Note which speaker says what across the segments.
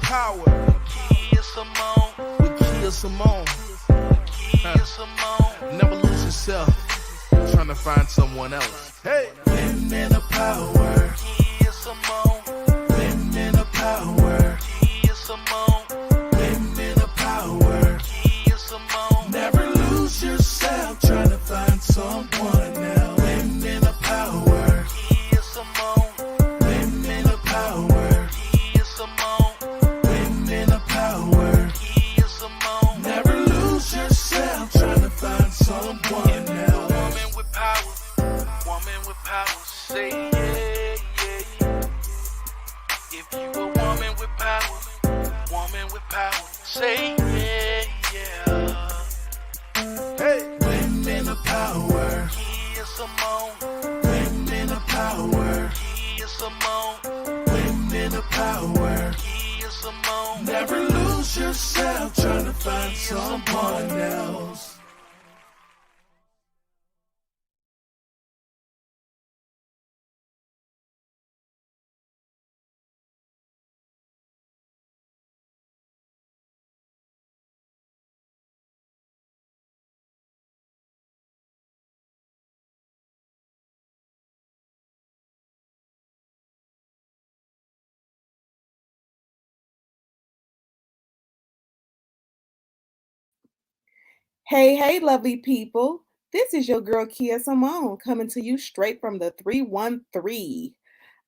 Speaker 1: power. Kea Simone. With Kea Simone. Kea Simone. Never lose yourself. Trying to find someone else. Hey. Women of power. Kea Simone. Women of power. Kea Simone. Women of power. Kea Simone. Never lose yourself. Trying to find someone else. Women of power. Kea Simone. Women of power. Kea Simone. Women of power. Kea Simone. Never lose yourself. Trying to find someone else. Woman with power. Woman with power. Say yeah, yeah. If you a woman with power, say yeah, yeah. Hey, women of power. Kea Simone. Women of power. Kea Simone. Women of power. Kea Simone. Never lose yourself trying to find someone else.
Speaker 2: Hey, lovely people. This is your girl Kea Simone coming to you straight from the 313.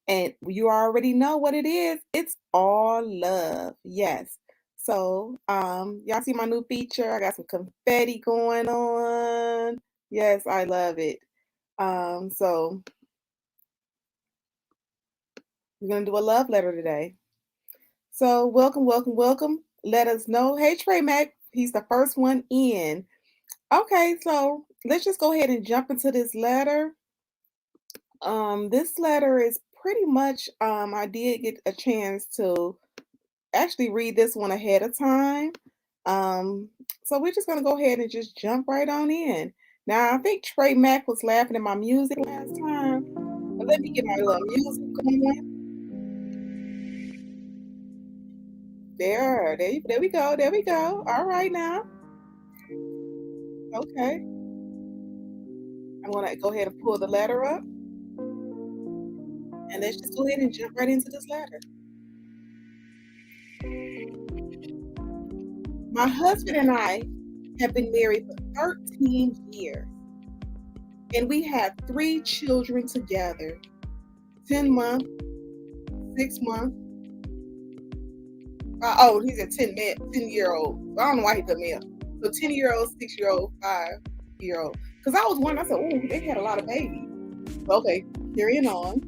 Speaker 2: And you already know what it is. It's all love. Yes. So, y'all see my new feature? I got some confetti going on. Yes, I love it. So we're gonna do a love letter today. So welcome. Let us know. Hey Trey Mac, he's the first one in. Okay, so let's just go ahead and jump into this letter. This letter is pretty much I did get a chance to actually read this one ahead of time. Um, so we're just gonna go ahead and just jump right on in. Now I think Trey Mack was laughing at my music last time. But let me get my little music going. There we go. All right now. Okay. I'm gonna go ahead and pull the letter up. And let's just go ahead and jump right into this letter. My husband and I have been married for 13 years, and we have 3 children together: 10 months, 6 months. He's a 10-year-old. I don't know why he put me up. So 10-year-old, 6-year-old, 5-year-old. Because I was wondering, I said, oh, they had a lot of babies. Okay, carrying on.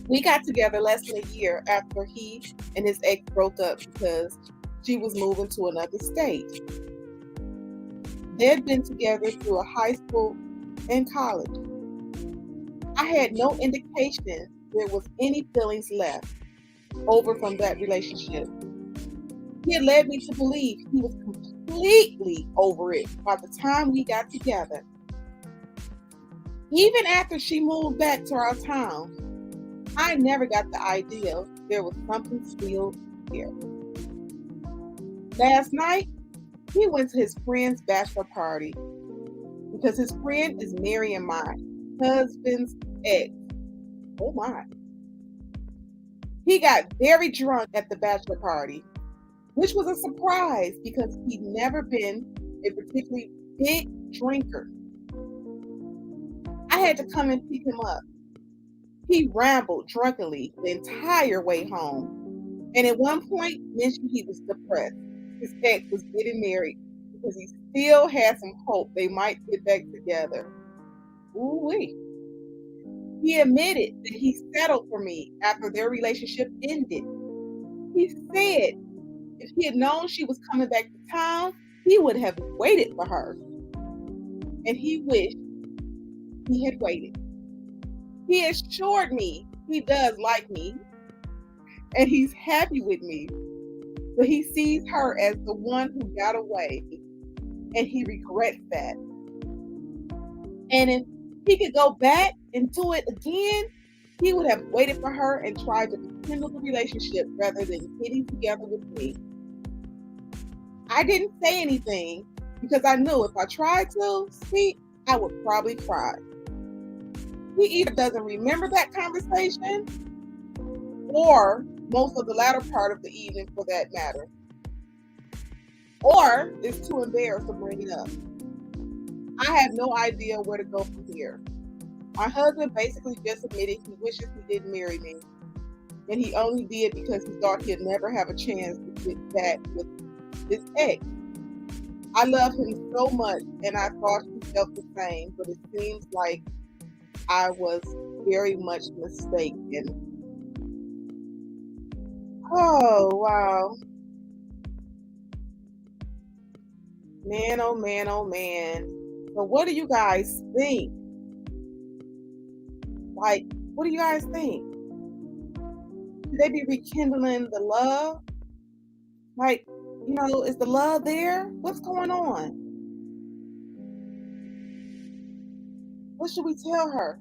Speaker 2: We got together less than a year after he and his ex broke up because she was moving to another state. They'd been together through a high school and college. I had no indication there was any feelings left over from that relationship. He had led me to believe he was completely over it by the time we got together. Even after she moved back to our town, I never got the idea there was something still there. Last night, he went to his friend's bachelor party because his friend is marrying my husband's ex. Oh my. He got very drunk at the bachelor party, which was a surprise because he'd never been a particularly big drinker. I had to come and pick him up. He rambled drunkenly the entire way home, and at one point mentioned he was depressed. His ex was getting married because he still had some hope they might get back together. Ooh-wee. He admitted that he settled for me after their relationship ended. He said if he had known she was coming back to town, he would have waited for her. And he wished he had waited. He assured me he does like me and he's happy with me, but he sees her as the one who got away and he regrets that. And if he could go back and do it again, He would have waited for her and tried to rekindle the relationship rather than getting together with me. I didn't say anything because I knew if I tried to speak, I would probably cry. He either doesn't remember that conversation or most of the latter part of the evening for that matter, or is too embarrassed to bring it up. I have no idea where to go from here. My husband basically just admitted he wishes he didn't marry me, and he only did because he thought he'd never have a chance to get back with his ex. I love him so much, and I thought he felt the same, but it seems like I was very much mistaken. Oh, wow. Man, oh man, oh man. So, what do you guys think? Like, what do you guys think? Should they be rekindling the love? Like, is the love there? What's going on? What should we tell her?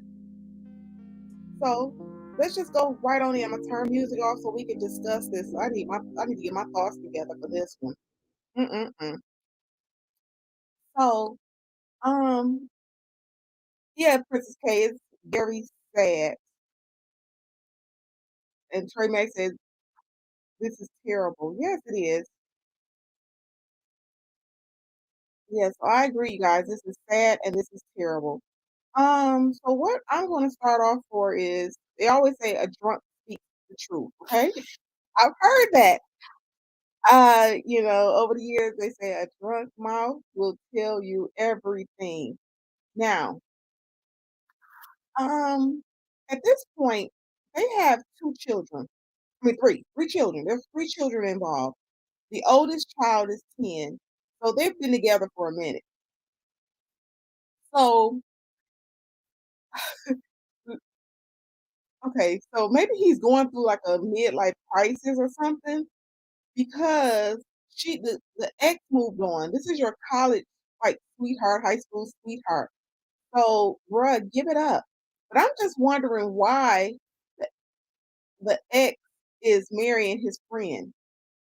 Speaker 2: So let's just go right on in. I'm gonna turn music off so we can discuss this. I need to get my thoughts together for this one. Mm-mm-mm. So, um, yeah, Princess K is very sad. And Trey Mack says, this is terrible. Yes, it is. Yes, I agree, you guys. This is sad and this is terrible. So what I'm gonna start off for is they always say a drunk speaks the truth, okay? I've heard that. Over the years they say a drunk mouth will tell you everything. Now, um, at this point, they have two children. I mean three children. There's three children involved. The oldest child is 10. So they've been together for a minute. So okay, so maybe he's going through like a midlife crisis or something because the ex moved on. This is your college like sweetheart, high school sweetheart. So, bruh, give it up. But I'm just wondering why the, the ex is marrying his friend,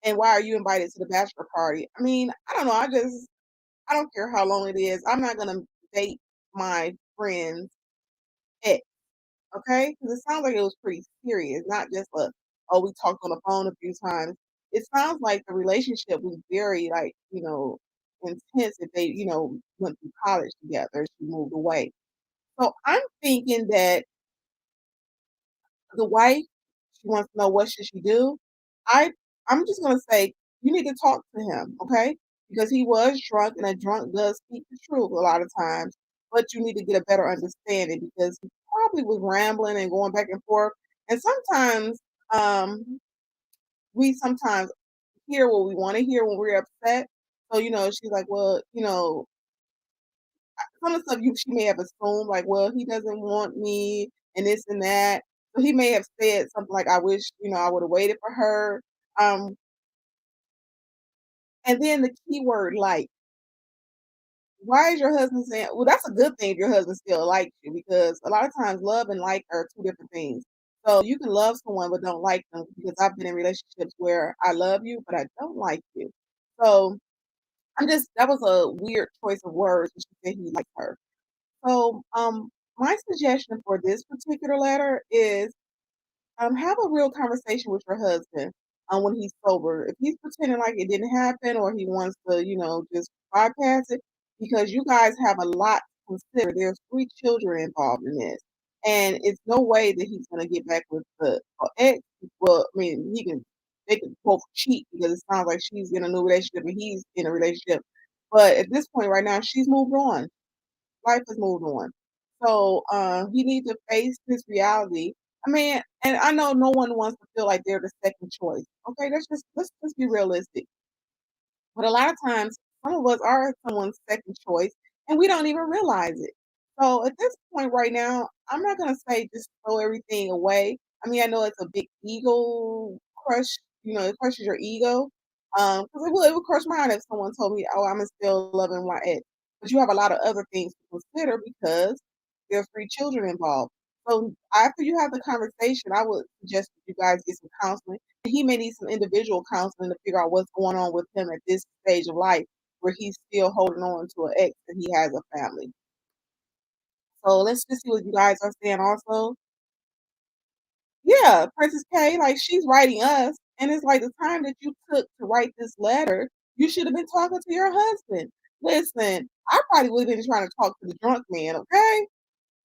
Speaker 2: and why are you invited to the bachelor party? I mean, I don't know. I don't care how long it is. I'm not gonna date my friend's ex, okay? Because it sounds like it was pretty serious, not just oh, we talked on the phone a few times. It sounds like the relationship was very like intense. If they went through college together, she moved away. So I'm thinking that the wife, she wants to know what should she do. I I'm just gonna say you need to talk to him, okay? Because he was drunk and a drunk does speak the truth a lot of times, but you need to get a better understanding because he probably was rambling and going back and forth. And sometimes we sometimes hear what we want to hear when we're upset. So, she's like, well, some of the stuff she may have assumed, like, well, he doesn't want me and this and that. So he may have said something like, I wish, I would have waited for her. Um, and then the keyword like, why is your husband saying, well, that's a good thing if your husband still likes you because a lot of times love and like are two different things. So you can love someone but don't like them because I've been in relationships where I love you, but I don't like you. So that was a weird choice of words when she said he liked her. So, my suggestion for this particular letter is have a real conversation with your husband when he's sober. If he's pretending like it didn't happen or he wants to, just bypass it, because you guys have a lot to consider. There's three children involved in this. And it's no way that he's going to get back with the ex. Well, I mean, they can both cheat because it sounds like she's in a new relationship and he's in a relationship. But at this point right now, she's moved on. Life has moved on. So he needs to face his reality. I mean, and I know no one wants to feel like they're the second choice. Okay, let's just be realistic. But a lot of times, some of us are someone's second choice, and we don't even realize it. So at this point right now, I'm not gonna say just throw everything away. I mean, I know it's a big ego crush. It crushes your ego. Because it would crush mine if someone told me, "Oh, I'm still loving my ex." But you have a lot of other things to consider because there's three children involved. So after you have the conversation, I would suggest that you guys get some counseling. He may need some individual counseling to figure out what's going on with him at this stage of life where he's still holding on to an ex and he has a family. So let's just see what you guys are saying also. Yeah, Princess K, like she's writing us, and it's like the time that you took to write this letter, you should have been talking to your husband. Listen, I probably would have been trying to talk to the drunk man, okay?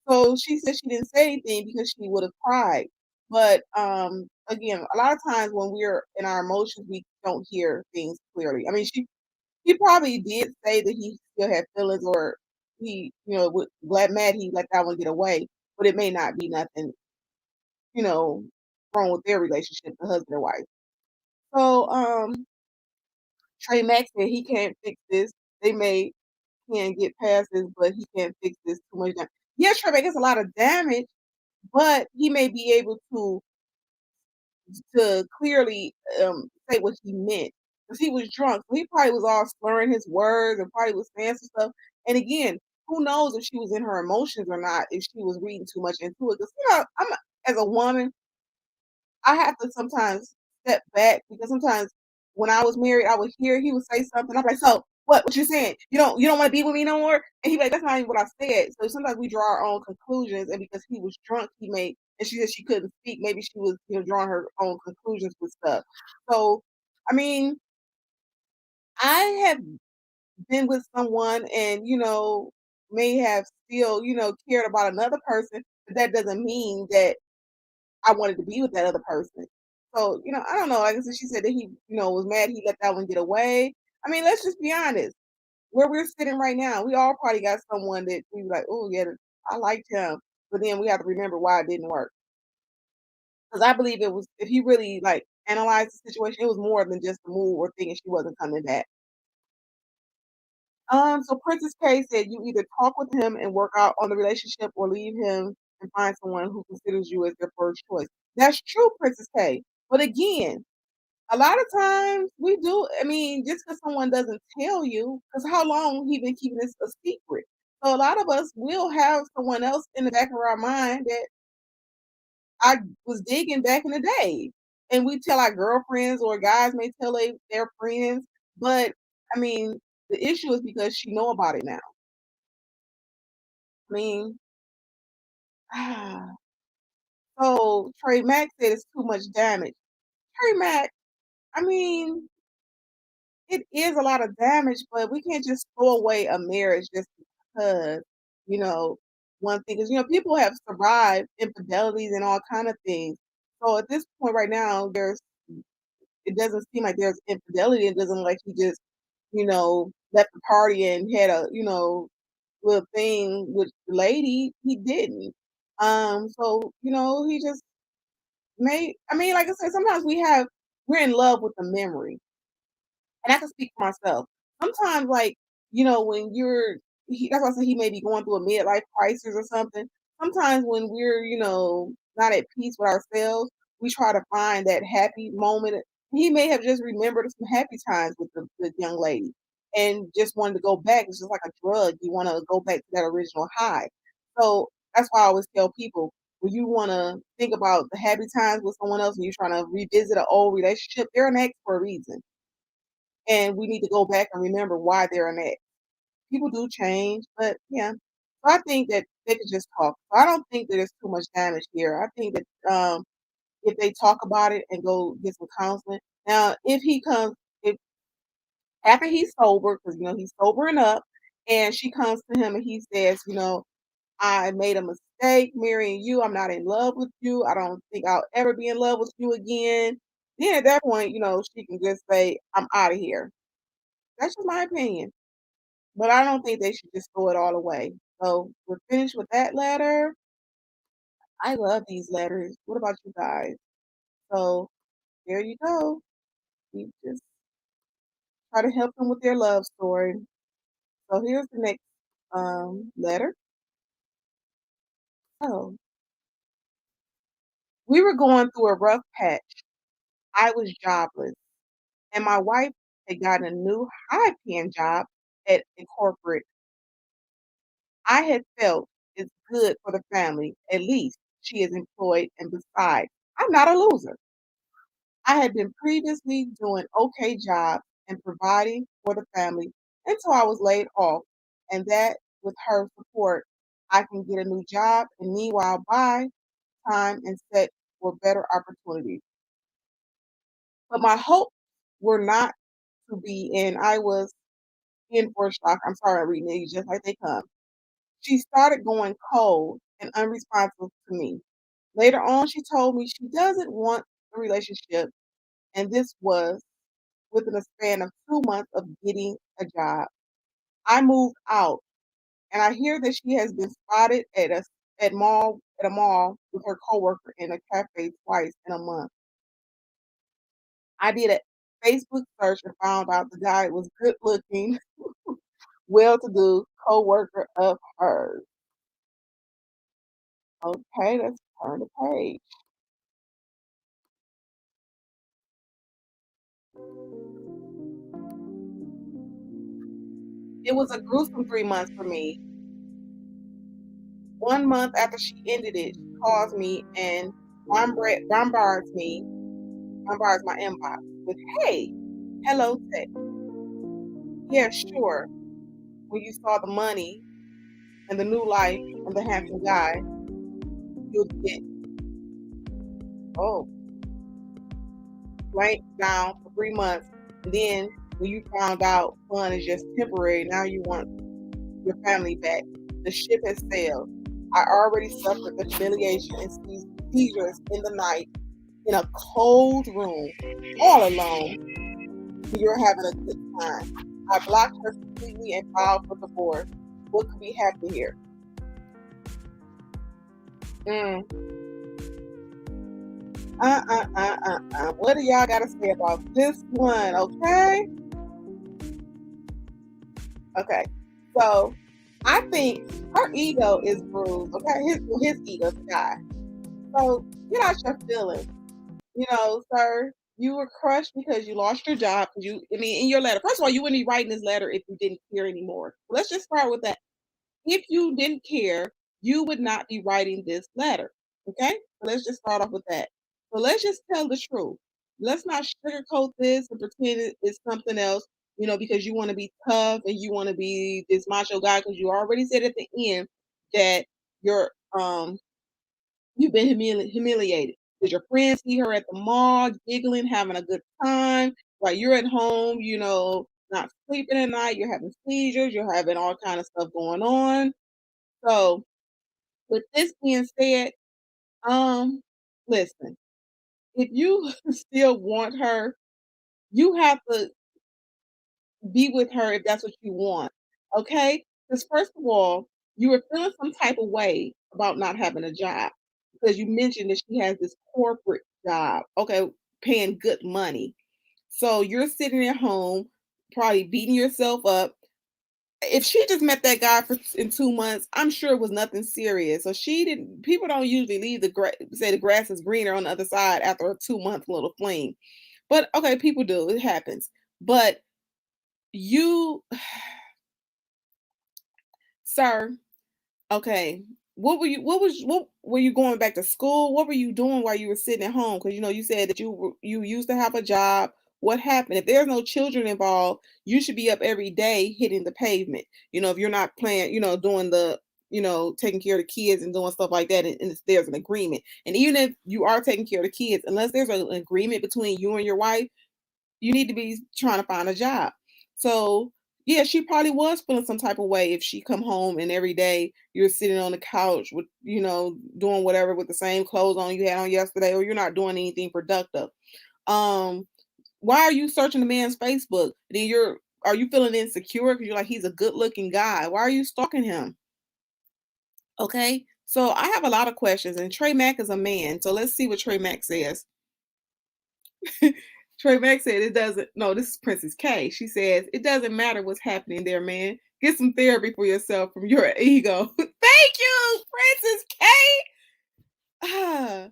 Speaker 2: So she said she didn't say anything because she would have cried. But again, a lot of times when we're in our emotions, we don't hear things clearly. I mean, he probably did say that he still had feelings or he, would glad mad he let that one get away, but it may not be nothing, you know, wrong with their relationship, the husband and wife. So Trey Mack said he can't fix this. They may can get past this, but he can't fix this too much damage. Yeah, Trey Mack gets a lot of damage, but he may be able to clearly say what he meant because he was drunk. So he probably was all slurring his words and probably was saying some stuff. And again, who knows if she was in her emotions or not? If she was reading too much into it? Because I'm as a woman, I have to sometimes step back because sometimes when I was married, I would hear he would say something. I'm like, so what? What you saying? You don't want to be with me no more? And he'd be like, that's not even what I said. So sometimes we draw our own conclusions, and because he was drunk, he made and she said she couldn't speak. Maybe she was drawing her own conclusions with stuff. So I mean, I have been with someone and may have still cared about another person, but that doesn't mean that I wanted to be with that other person. So, I don't know. Like I said, she said that he, was mad he let that one get away. I mean, let's just be honest. Where we're sitting right now, we all probably got someone that we were like, oh yeah, I liked him. But then we have to remember why it didn't work. Because I believe it was if you really like analyze the situation, it was more than just a move or thinking she wasn't coming back. So Princess K said you either talk with him and work out on the relationship or leave him and find someone who considers you as their first choice. That's true, Princess K. But again, a lot of times we do. I mean, just because someone doesn't tell you, because how long he been keeping this a secret? So a lot of us will have someone else in the back of our mind that I was digging back in the day, and we tell our girlfriends or guys may tell their friends. But I mean, the issue is because she know about it now. I mean, so Trey Mack said it's too much damage. Trey Mack, I mean, it is a lot of damage, but we can't just throw away a marriage just because, you know, one thing is, people have survived infidelities and all kind of things. So at this point right now, it doesn't seem like there's infidelity. It doesn't look like he just, left the party and had a, little thing with the lady. He didn't. So, he just I mean, like I said, sometimes we're in love with the memory. And I can speak for myself. Sometimes, like, when that's why I said he may be going through a midlife crisis or something. Sometimes when we're, not at peace with ourselves, we try to find that happy moment. He may have just remembered some happy times with the young lady and just wanted to go back. It's just like a drug. You want to go back to that original high. So that's why I always tell people when you want to think about the happy times with someone else and you're trying to revisit an old relationship, they're an ex for a reason and we need to go back and remember why they're an ex. People do change, but yeah. So I think that they could just talk. So I don't think that there's too much damage here. I think that if they talk about it and go get some counseling. Now, if after he's sober, because he's sobering up, and she comes to him and he says, I made a mistake marrying you. I'm not in love with you. I don't think I'll ever be in love with you again. Then at that point, she can just say, I'm out of here. That's just my opinion. But I don't think they should just throw it all away. So we're finished with that letter. I love these letters. What about you guys? So there you go. We just try to help them with their love story. So here's the next letter. Oh, we were going through a rough patch. I was jobless, and my wife had gotten a new high-paying job at a corporate. I had felt it's good for the family, at least. she is employed, and besides, I'm not a loser. I had been previously doing okay job and providing for the family until I was laid off, and that with her support, I can get a new job and meanwhile buy time and set for better opportunities. But my hopes were not to be in. I was in for a shock. I'm sorry, I'm reading these just like they come. She started going cold and unresponsive to me. Later on, she told me she doesn't want a relationship, and this was within a span of 2 months of getting a job. I moved out, and I hear that she has been spotted at a mall with her coworker in a cafe twice in a month. I did a Facebook search and found out the guy was good looking, well to do coworker of hers. Okay, let's turn the page. It was a gruesome 3 months for me. 1 month after she ended it, she calls me and bombards my inbox with, "Hey, hello, text. Yeah, sure. When you saw the money and the new life and the handsome guy, you'll get, oh, blank down for 3 months. And then when you found out fun is just temporary, now you want your family back. The ship has sailed. I already suffered the humiliation and seizures in the night in a cold room, all alone, when you're having a good time. I blocked her completely and filed for divorce. What could be happening here? Mm, What do y'all got to say about this one? Okay. Okay. So I think her ego is bruised. Okay. His ego's the guy. So get out your feelings. Sir, you were crushed because you lost your job. I mean, in your letter, first of all, you wouldn't be writing this letter if you didn't care anymore. Let's just start with that. If you didn't care, you would not be writing this letter. Okay? So let's just start off with that. So let's just tell the truth. Let's not sugarcoat this and pretend it's something else, because you want to be tough and you want to be this macho guy because you already said at the end that you're you've been humiliated. Did your friends see her at the mall, giggling, having a good time, while you're at home, not sleeping at night, you're having seizures, you're having all kind of stuff going on. So, with this being said, um, listen, if you still want her, you have to be with her if that's what you want. Okay? Because first of all, you were feeling some type of way about not having a job because you mentioned that she has this corporate job, okay, paying good money. So you're sitting at home, probably beating yourself up. If she just met that guy in 2 months, I'm sure it was nothing serious. So she didn't. People don't usually leave say the grass is greener on the other side after a 2 month little fling. But okay, people do. It happens. But you, sir, okay. What were you going back to school? What were you doing while you were sitting at home? Because you said that you used to have a job. What happened? If there's no children involved, you should be up every day hitting the pavement. If you're not playing, doing taking care of the kids and doing stuff like that, and there's an agreement. And even if you are taking care of the kids, unless there's an agreement between you and your wife, you need to be trying to find a job. So yeah, she probably was feeling some type of way if she come home and every day you're sitting on the couch with, doing whatever with the same clothes on you had on yesterday, or you're not doing anything productive. Um, why are you searching the man's Facebook? Then are you feeling insecure because you're like he's a good looking guy? Why are you stalking him? Okay. So I have a lot of questions, and Trey Mack is a man. So let's see what Trey Mack says. Trey Mack said it doesn't. No, this is Princess K. She says it doesn't matter what's happening there, man. Get some therapy for yourself from your ego. Thank you, Princess K. Ah,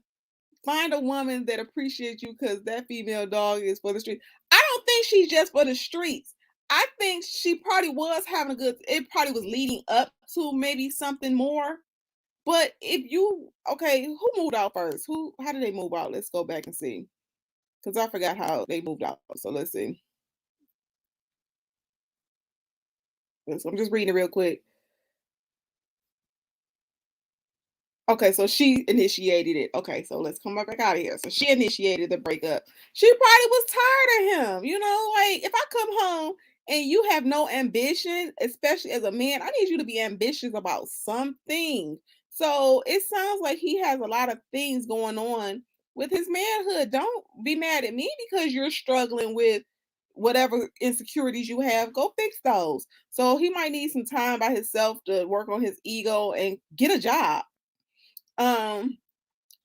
Speaker 2: find a woman that appreciates you because that female dog is for the streets. I don't think she's just for the streets. I think she probably was having a good. It probably was leading up to maybe something more. But if you okay, who moved out first? How did they move out? Let's go back and see. Because I forgot how they moved out. So let's see. So I'm just reading it real quick. Okay, so she initiated it. Okay, so let's come back out of here. So she initiated the breakup. She probably was tired of him. Like if I come home and you have no ambition, especially as a man, I need you to be ambitious about something. So it sounds like he has a lot of things going on with his manhood. Don't be mad at me because you're struggling with whatever insecurities you have. Go fix those. So he might need some time by himself to work on his ego and get a job. um,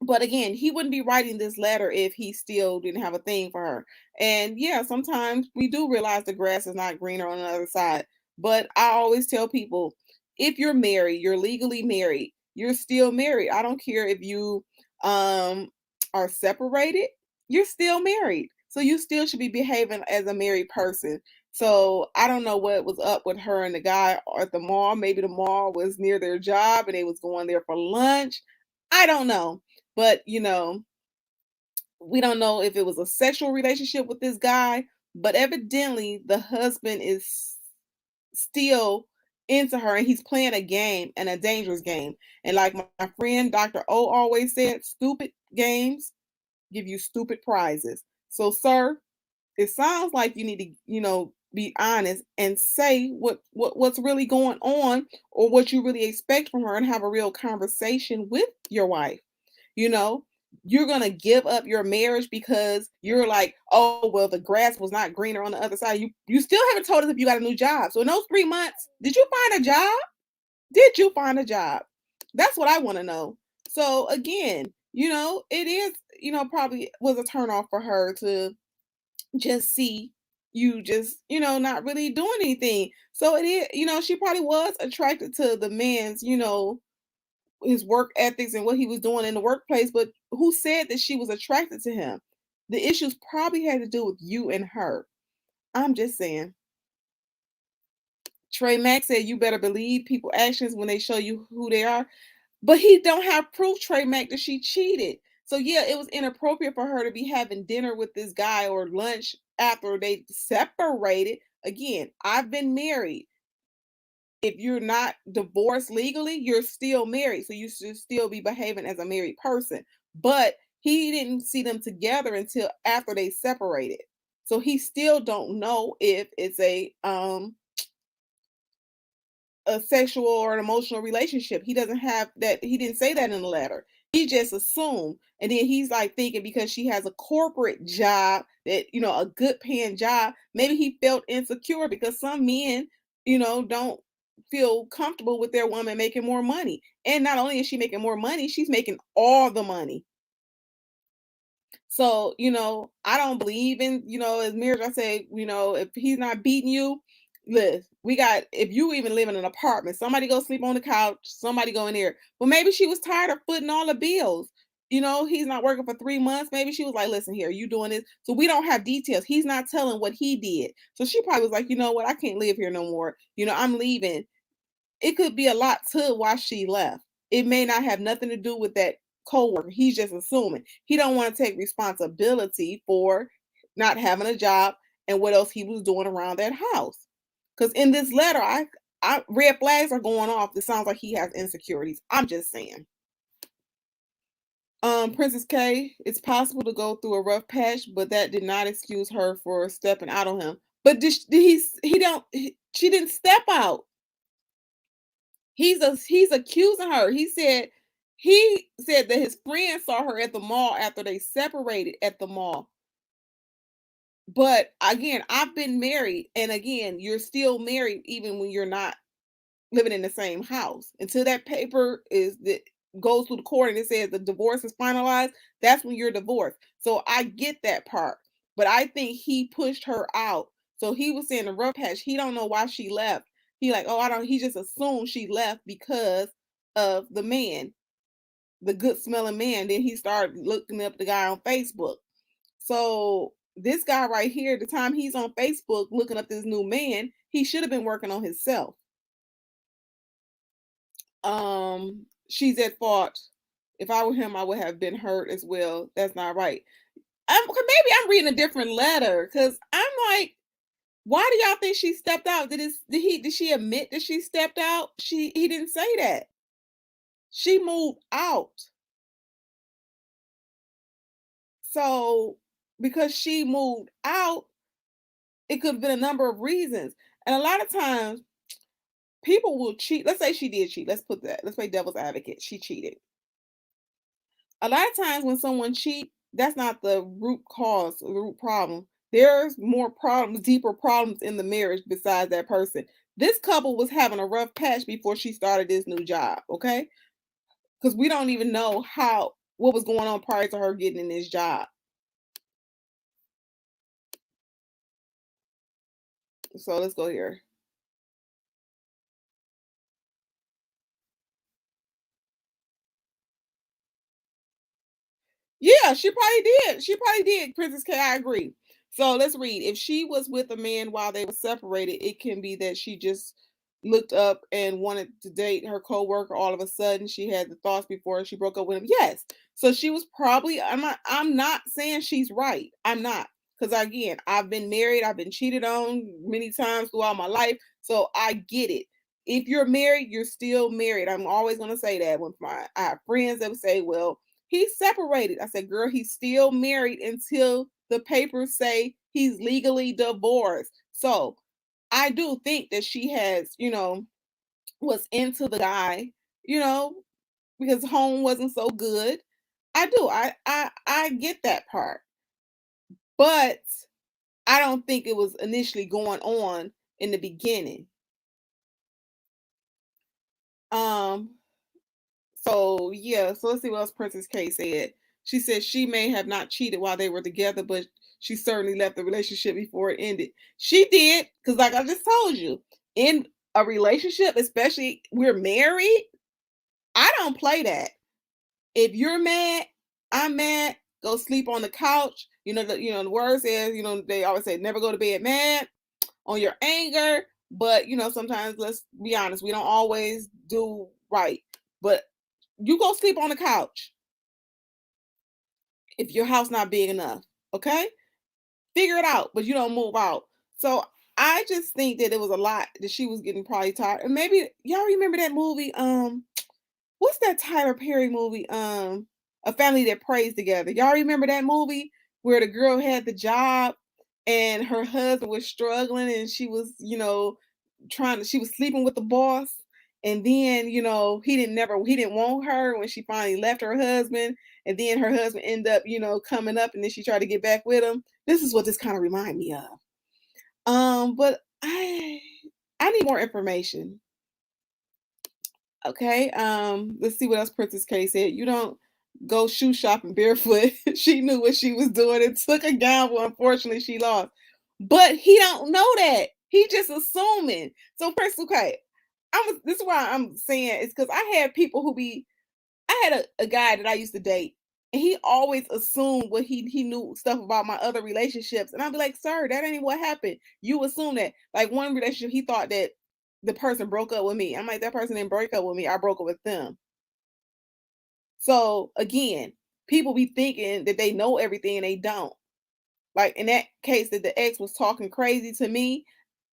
Speaker 2: but again, he wouldn't be writing this letter if he still didn't have a thing for her. And yeah, sometimes we do realize the grass is not greener on the other side. But I always tell people, if you're married, you're legally married, you're still married. I don't care if you um are separated, you're still married. So you still should be behaving as a married person. So I don't know what was up with her and the guy at the mall. Maybe the mall was near their job and they was going there for lunch. I don't know. But, we don't know if it was a sexual relationship with this guy, but evidently the husband is still into her and he's playing a game and a dangerous game. And like my friend Dr. O always said, stupid games give you stupid prizes. So, sir, it sounds like you need to, be honest and say what's really going on or what you really expect from her and have a real conversation with your wife. You know, you're going to give up your marriage because you're like, oh, well, the grass was not greener on the other side. You still haven't told us if you got a new job. So in those 3 months, did you find a job? Did you find a job? That's what I want to know. So again, it is, probably was a turnoff for her to just see you just, not really doing anything. So it is, she probably was attracted to the man's, his work ethics and what he was doing in the workplace, but who said that she was attracted to him? The issues probably had to do with you and her. I'm just saying. Trey Mack said you better believe people actions when they show you who they are. But he don't have proof, Trey Mack, that she cheated. So yeah, it was inappropriate for her to be having dinner with this guy or lunch after they separated. Again, I've been married. If you're not divorced legally, you're still married. So you should still be behaving as a married person. But he didn't see them together until after they separated. So he still don't know if it's a sexual or an emotional relationship. He doesn't have that. He didn't say that in the letter. He just assumed. And then he's like thinking because she has a corporate job that, a good paying job, maybe he felt insecure because some men, don't feel comfortable with their woman making more money. And not only is she making more money, she's making all the money. So, I don't believe in, as marriage. I say, if he's not beating you, listen, if you even live in an apartment, somebody go sleep on the couch, somebody go in there. Well, maybe she was tired of footing all the bills. He's not working for 3 months. Maybe she was like, listen here, you doing this. So we don't have details. He's not telling what he did. So she probably was like, you know what? I can't live here no more. I'm leaving. It could be a lot to why she left. It may not have nothing to do with that coworker. He's just assuming. He don't want to take responsibility for not having a job and what else he was doing around that house. Because in this letter, I red flags are going off. It sounds like he has insecurities. I'm just saying. Princess K, it's possible to go through a rough patch, but that did not excuse her for stepping out on him. But she didn't step out. He's accusing her. He said that his friend saw her at the mall after they separated at the mall. But again, I've been married, and again, you're still married even when you're not living in the same house. Until that paper that goes through the court and it says the divorce is finalized, that's when you're divorced. So I get that part. But I think he pushed her out. So he was saying the rough patch, he don't know why she left. He just assumed she left because of the man, the good smelling man. Then he started looking up the guy on Facebook. So this guy right here, the time he's on Facebook looking up this new man, he should have been working on himself. she's at fault. If I were him, I would have been hurt as well. That's not right. Maybe I'm reading a different letter because I'm like, why do y'all think she stepped out? Did she admit that she stepped out? He didn't say that. She moved out. So because she moved out, it could have been a number of reasons. And a lot of times people will cheat. Let's say she did cheat. Let's play devil's advocate. She cheated. A lot of times when someone cheat, that's not the root cause, the root problem. There's more problems, deeper problems in the marriage besides that person. This couple was having a rough patch before she started this new job, okay? Because we don't even know what was going on prior to her getting in this job. So let's go here. Yeah, she probably did. She probably did, Princess K. I agree. So let's read. If she was with a man while they were separated, it can be that she just looked up and wanted to date her coworker. All of a sudden, she had the thoughts before she broke up with him. Yes. So she was probably. I'm not saying she's right. I'm not. Because again, I've been married. I've been cheated on many times throughout my life. So I get it. If you're married, you're still married. I'm always going to say that. I have friends that would say, "Well, he's separated." I said, girl, he's still married until the papers say he's legally divorced. So I do think that she has, was into the guy, because home wasn't so good. I do. I get that part. But I don't think it was initially going on in the beginning. Um, So yeah, so let's see what else Princess K said. She said she may have not cheated while they were together, but she certainly left the relationship before it ended. She did, because like I just told you, in a relationship, especially we're married, I don't play that. If you're mad, I'm mad. Go sleep on the couch. The word says, they always say never go to bed mad on your anger. But sometimes let's be honest, we don't always do right. But you go sleep on the couch if your house not big enough. Okay? Figure it out, but you don't move out. So I just think that it was a lot that she was getting probably tired. And maybe y'all remember that movie, what's that Tyler Perry movie? A Family That Prays Together. Y'all remember that movie where the girl had the job and her husband was struggling and she was, she was sleeping with the boss. And then, he didn't want her when she finally left her husband. And then her husband ended up, coming up and then she tried to get back with him. This is what this kind of remind me of. But I need more information. Okay. Let's see what else Princess K said. You don't go shoe shopping barefoot. She knew what she was doing and took a gamble. Unfortunately, she lost. But he don't know that. He just assuming. So Princess K, this is why I'm saying it's because I had a guy that I used to date, and he always assumed what he knew stuff about my other relationships. And I'd be like, sir, that ain't what happened. You assume that. Like one relationship, he thought that the person broke up with me. I'm like, that person didn't break up with me. I broke up with them. So again, people be thinking that they know everything and they don't. Like in that case that the ex was talking crazy to me,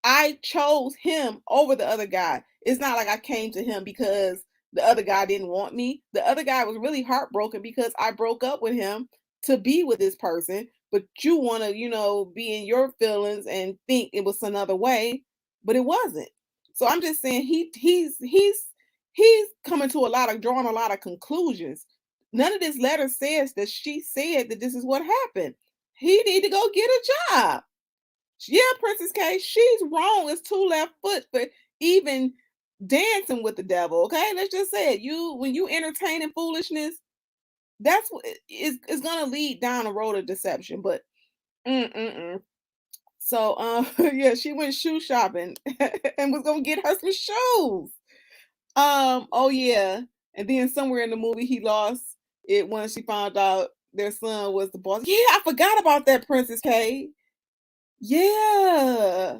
Speaker 2: I chose him over the other guy. It's not like I came to him because the other guy didn't want me. The other guy was really heartbroken because I broke up with him to be with this person, but you want to, be in your feelings and think it was another way, but it wasn't. So I'm just saying he's coming to drawing a lot of conclusions. None of this letter says that she said that this is what happened. He need to go get a job. Yeah, Princess K, she's wrong. It's two left foot for even dancing with the devil. Okay, let's just say it. When you entertaining foolishness, that's what is gonna lead down a road of deception. But mm. So yeah, she went shoe shopping and was gonna get her some shoes. Oh yeah, and then somewhere in the movie he lost it when she found out their son was the boss. Yeah, I forgot about that, Princess K. Yeah.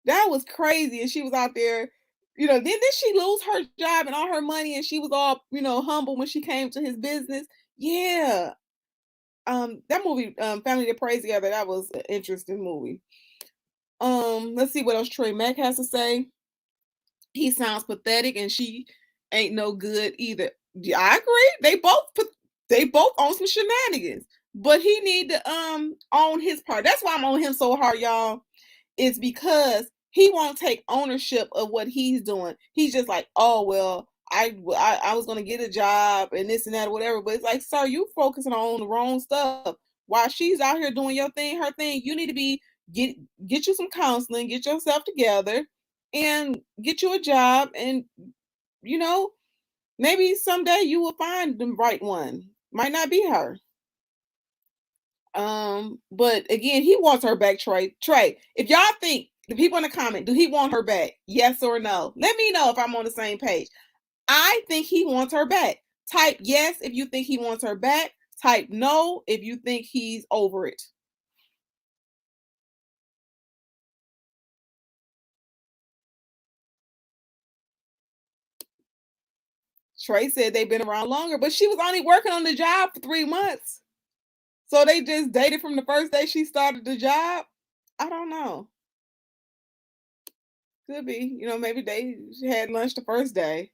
Speaker 2: That was crazy. And she was out there. Then she lose her job and all her money, and she was all, humble when she came to his business. Yeah. That movie, Family That Prays Together, that was an interesting movie. Let's see what else Troy Mack has to say. He sounds pathetic, and she ain't no good either. Yeah, I agree. They both own some shenanigans, but he need to own his part. That's why I'm on him so hard, y'all. It's because he won't take ownership of what he's doing. He's just like, oh well, I was gonna get a job and this and that or whatever. But it's like, sir, you focusing on the wrong stuff. While she's out here doing your thing, her thing, you need to be get get you some counseling, get yourself together, and get you a job. And you know, maybe someday you will find the right one. Might not be her. But again, he wants her back, Trey. Trey, if y'all think the people in the comment, do he want her back? Yes or no? Let me know if I'm on the same page. I think he wants her back. Type yes if you think he wants her back. Type no if you think he's over it. Trey said they've been around longer, but she was only working on the job for 3 months. So they just dated from the first day she started the job. I don't know. Could be. Maybe they had lunch the first day.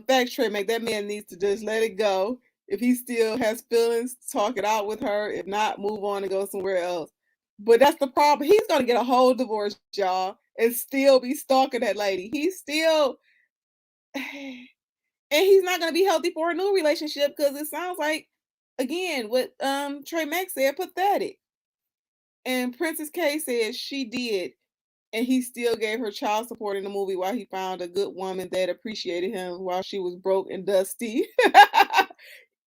Speaker 2: Facts, Trey, make that man needs to just let it go. If he still has feelings, talk it out with her. If not, move on and go somewhere else. But that's the problem. He's gonna get a whole divorce, y'all, and still be stalking that lady. He's still, and he's not gonna be healthy for a new relationship because it sounds like, again, what Trey Mack said, pathetic. And Princess K said she did, and he still gave her child support in the movie while he found a good woman that appreciated him while she was broke and dusty.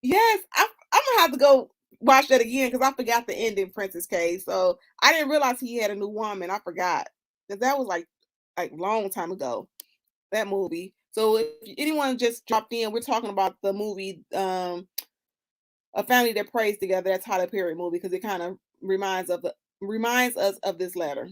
Speaker 2: Yes, I'm gonna have to go watch that again because I forgot the ending, Princess K. So I didn't realize he had a new woman. I forgot because that was like long time ago, that movie. So if anyone just dropped in, we're talking about the movie A Family That Prays Together. That's Tyler Perry movie because it kind of reminds us of this letter.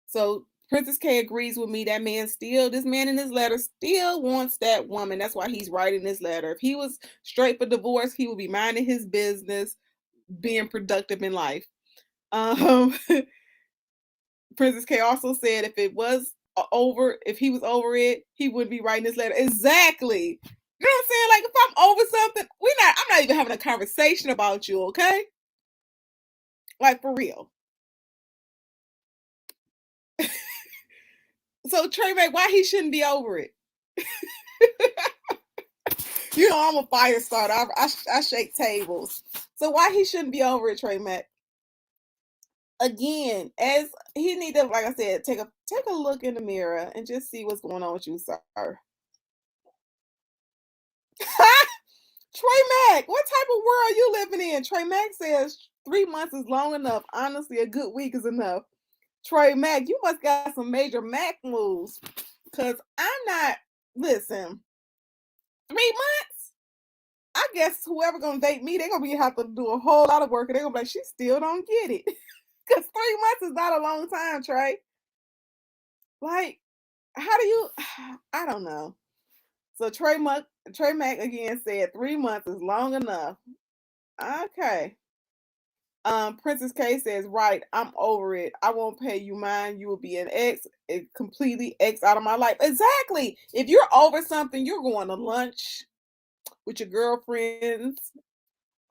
Speaker 2: So Princess K agrees with me. This man in this letter still wants that woman. That's why he's writing this letter. If he was straight for divorce, he would be minding his business, being productive in life. Um, Princess K also said if he was over it, he wouldn't be writing this letter. Exactly. You know what I'm saying? Like if I'm over something, I'm not even having a conversation about you, okay? Like for real. So Trey Mack, why he shouldn't be over it? I'm a fire starter. I shake tables. So why he shouldn't be over it, Trey Mack? Again, as he need to, like I said, take a look in the mirror and just see what's going on with you, sir. Trey Mack, what type of world are you living in? Trey Mack says 3 months is long enough. Honestly, a good week is enough. Trey Mack, you must got some major Mac moves. Cause I'm not. Listen, 3 months. I guess whoever gonna date me, they're gonna have to do a whole lot of work, and they're gonna be like, she still don't get it. Because 3 months is not a long time, Trey. Like, how do you? I don't know. So Trey Mack again said 3 months is long enough. Okay. Princess K says, right, I'm over it. I won't pay you mine. You will be an ex, a completely ex out of my life. Exactly. If you're over something, you're going to lunch with your girlfriends.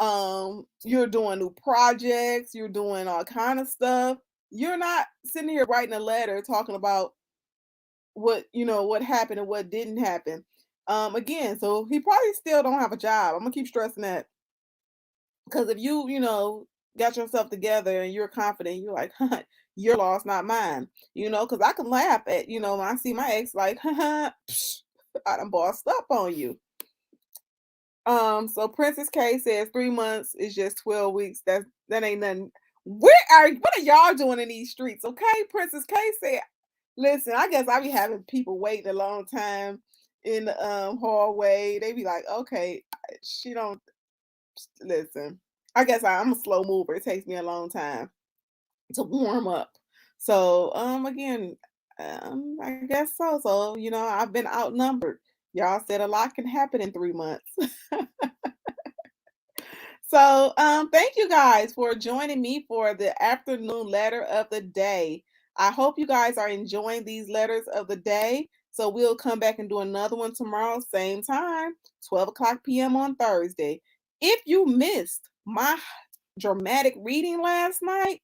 Speaker 2: You're doing new projects, you're doing all kind of stuff. You're not sitting here writing a letter talking about what happened and what didn't happen. Again, so he probably still don't have a job. I'm gonna keep stressing that because if you got yourself together and you're confident, you're like, your loss, not mine. Because I can laugh at when I see my ex like, I done bossed up on you. So Princess K says 3 months is just 12 weeks. That ain't nothing. What are y'all doing in these streets? Okay, Princess K said, listen, I guess I be having people waiting a long time in the hallway. They be like, okay, she don't listen. I guess I'm a slow mover. It takes me a long time to warm up. So again, I guess so. So, I've been outnumbered. Y'all said a lot can happen in 3 months. So, thank you guys for joining me for the afternoon letter of the day. I hope you guys are enjoying these letters of the day. So, we'll come back and do another one tomorrow, same time, 12 o'clock p.m. on Thursday. If you missed my dramatic reading last night,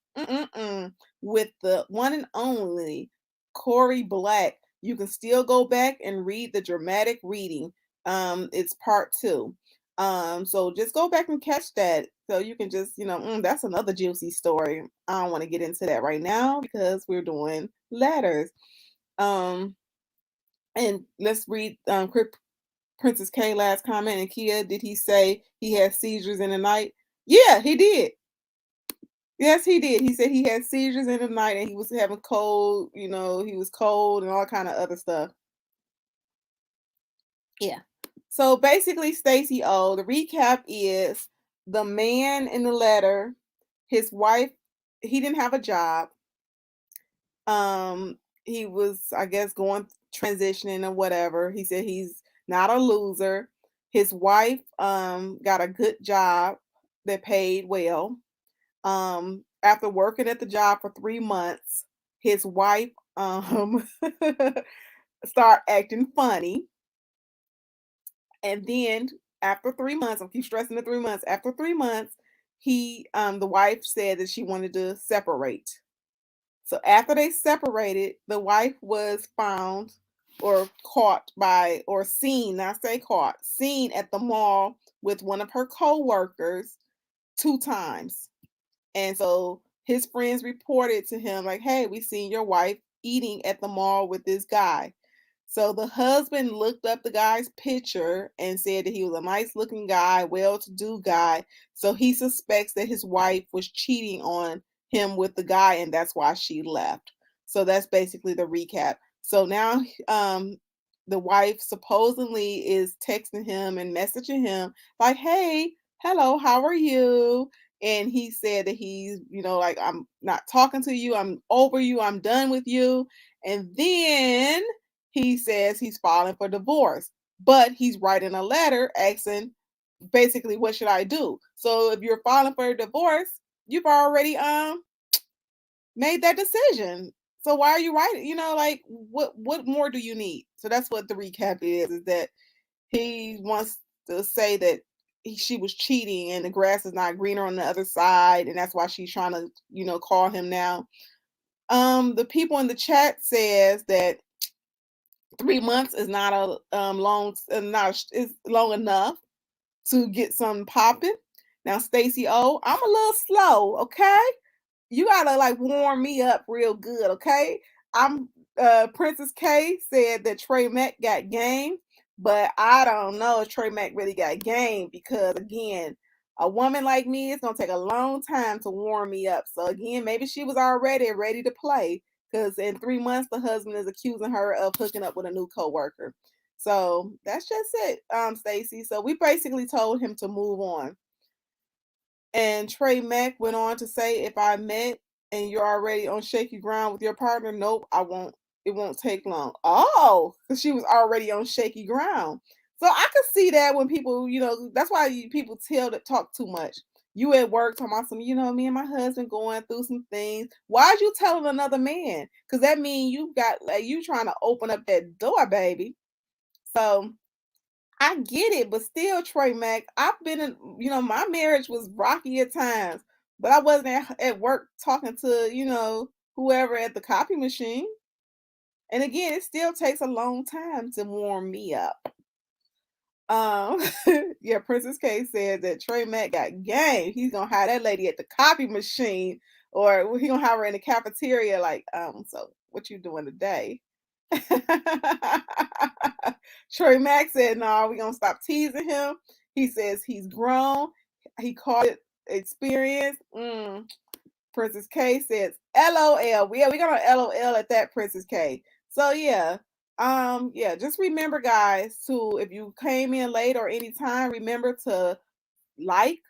Speaker 2: with the one and only Corey Black, you can still go back and read the dramatic reading. It's part two. So just go back and catch that. So you can just, that's another juicy story. I don't want to get into that right now because we're doing letters. Um, and let's read Princess K last comment. And Kia, did he say he had seizures in the night? Yeah, he did. Yes, he did. He said he had seizures in the night and he was having cold, he was cold and all kind of other stuff. Yeah. So basically, Stacey O, the recap is the man in the letter, his wife, he didn't have a job. He was, I guess, going transitioning or whatever. He said he's not a loser. His wife got a good job that paid well. After working at the job for 3 months, his wife start acting funny. And then after 3 months, I keep stressing the 3 months. After 3 months, the wife said that she wanted to separate. So after they separated, the wife was found or caught or seen, not say caught, seen at the mall with one of her co-workers 2 times. And so his friends reported to him, like, hey, we seen your wife eating at the mall with this guy. So the husband looked up the guy's picture and said that he was a nice looking guy, well to do guy. So he suspects that his wife was cheating on him with the guy, and that's why she left. So that's basically the recap. So now the wife supposedly is texting him and messaging him like, hey, hello, how are you? And he said that he's, like, I'm not talking to you. I'm over you. I'm done with you. And then he says he's filing for divorce, but he's writing a letter asking basically, what should I do? So if you're filing for a divorce, you've already made that decision. So why are you writing? Like, what more do you need? So that's what the recap is that he wants to say that she was cheating and the grass is not greener on the other side, and that's why she's trying to, call him now. The people in the chat says that 3 months is not a is long enough to get something popping. Now, Stacey O, I'm a little slow, okay? You gotta like warm me up real good, okay? I'm Princess K said that Trey Mack got game, but I don't know if Trey Mack really got game because again, a woman like me, it's gonna take a long time to warm me up. So again, maybe she was already ready to play because in 3 months the husband is accusing her of hooking up with a new coworker. So that's just it, Stacey. So we basically told him to move on. And Trey Mack went on to say, if I met and you're already on shaky ground with your partner, nope, I won't. It won't take long. Oh, because she was already on shaky ground. So I could see that when people, that's why people talk too much. You at work talking about some, me and my husband going through some things. Why are you telling another man? Because that means you got like you trying to open up that door, baby. So I get it, but still, Trey Mack, I've been in, my marriage was rocky at times, but I wasn't at work talking to, whoever at the copy machine. And again, it still takes a long time to warm me up. Um, yeah, Princess K said that Trey Mack got game. He's gonna hire that lady at the copy machine, or he gonna have her in the cafeteria. Like, so what you doing today? Trey Mack said, no, we're going to stop teasing him. He says he's grown. He called it experience. Princess K says, LOL. Yeah, we're going to LOL at that, Princess K. So, yeah. Just remember, guys, to if you came in late or anytime, remember to like.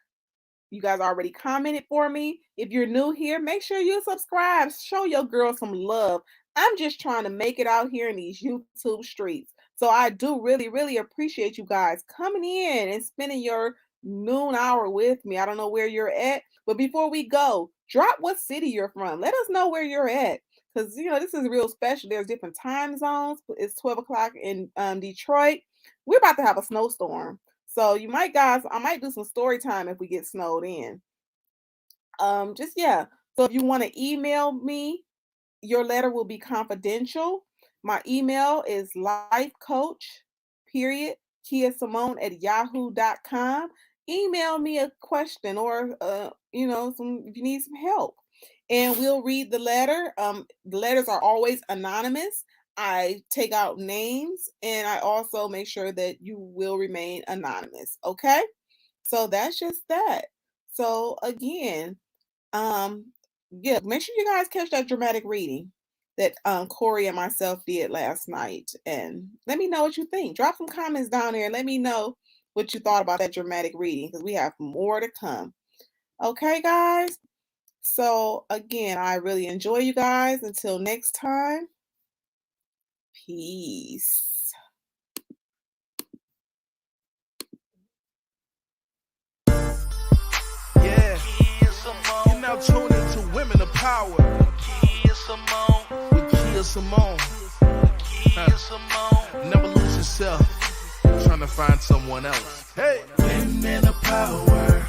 Speaker 2: You guys already commented for me. If you're new here, make sure you subscribe. Show your girl some love. I'm just trying to make it out here in these YouTube streets. So I do really, really appreciate you guys coming in and spending your noon hour with me. I don't know where you're at, but before we go, drop what city you're from. Let us know where you're at. Because this is real special. There's different time zones. It's 12 o'clock in Detroit. We're about to have a snowstorm. So I might do some story time if we get snowed in. Just yeah. So if you want to email me, your letter will be confidential. My email is lifecoach, period, Kea Simone at yahoo.com. Email me a question or if you need some help. And we'll read the letter. The letters are always anonymous. I take out names and I also make sure that you will remain anonymous. Okay? So that's just that. So again, yeah, make sure you guys catch that dramatic reading that Corey and myself did last night, and let me know what you think. Drop some comments down there and let me know what you thought about that dramatic reading, because we have more to come. Okay, guys. So again, I really enjoy you guys. Until next time, peace.
Speaker 1: Yeah, you're now tuned into Women of Power with Kea Simone. Never lose yourself trying to find someone else. Hey, Women of Power.